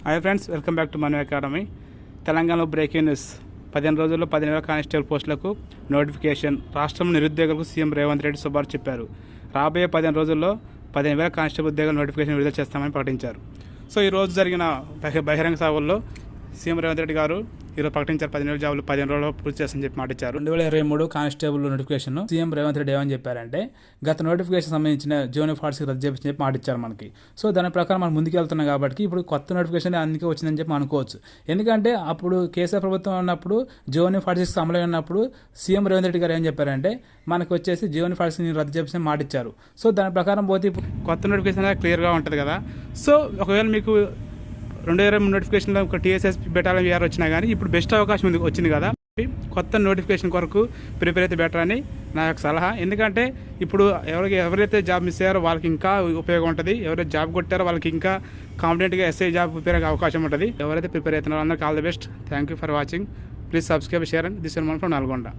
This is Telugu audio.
Hi friends, welcome back to Manu academy. తెలంగాణలో బ్రేకింగ్ న్యూస్. 15 రోజుల్లో 15,000 కానిస్టేబుల్ పోస్టులకు నోటిఫికేషన్. రాష్ట్రం నిరుద్యోగులకు సీఎం రేవంత్ రెడ్డి శుభార్త చెప్పారు. రాబోయే 15 రోజుల్లో 15,000 కానిస్టేబుల్ ఉద్యోగాల నోటిఫికేషన్ విడుదల చేస్తామని ప్రకటించారు. సో ఈరోజు జరిగిన బహిరంగ సభల్లో సీఎం రేవంత్ రెడ్డి గారు ఈరోజు ప్రకటించారు 15,000 జాబులు 15 రోజుల్లో పూర్తి చేస్తామని చెప్పి మాట ఇచ్చారు. 2023 constable notification CM Revanth Reddy ఏమని చెప్పారంటే, గత నోటిఫికేషన్ సంబంధించిన జూనియర్ ఫార్ట్స్కి రద్దు చేసి చెప్పి మాట ఇచ్చారు మనకి. సో దాని ప్రకారం మనం ముందుకు వెళ్తున్నాం కాబట్టి ఇప్పుడు కొత్త నోటిఫికేషన్ అందుకే వచ్చిందని చెప్పి అనుకోవచ్చు. ఎందుకంటే అప్పుడు కేసీఆర్ ప్రభుత్వం ఉన్నప్పుడు జూనియర్ ఫార్ట్స్కి అమలు ఉన్నప్పుడు సీఎం రేవంత్ రెడ్డి గారు ఏం చెప్పారంటే, మనకు వచ్చేసి జూనియర్ ఫార్ట్స్ని రద్దు చేసి మాట ఇచ్చారు. సో దాని ప్రకారం పోతే కొత్త నోటిఫికేషన్ క్లియర్గా ఉంటుంది కదా. సో ఒకవేళ మీకు 2023 నోటిఫికేషన్లో ఒక టీఎస్ఎస్ బెటాలియన్ వీఆర్ వచ్చినా కానీ ఇప్పుడు బెస్ట్ అవకాశం వచ్చింది కదా. కొత్త నోటిఫికేషన్ కొరకు ప్రిపేర్ అయితే బెటర్ అని నా యొక్క సలహా. ఎందుకంటే ఇప్పుడు ఎవరైతే జాబ్ మిస్ అయ్యారో వాళ్ళకి ఇంకా ఉపయోగం ఉంటుంది. ఎవరైతే జాబ్ కొట్టారో వాళ్ళకి ఇంకా కాన్ఫిడెంట్గా ఎస్ఐ జాబ్ ప్రిపేర్ అయ్యే అవకాశం ఉంటుంది. ఎవరైతే ప్రిపేర్ అవుతున్నారో అందరికీ all the best. Thank you for watching. Please subscribe, share and this is Mann from Nalgonda.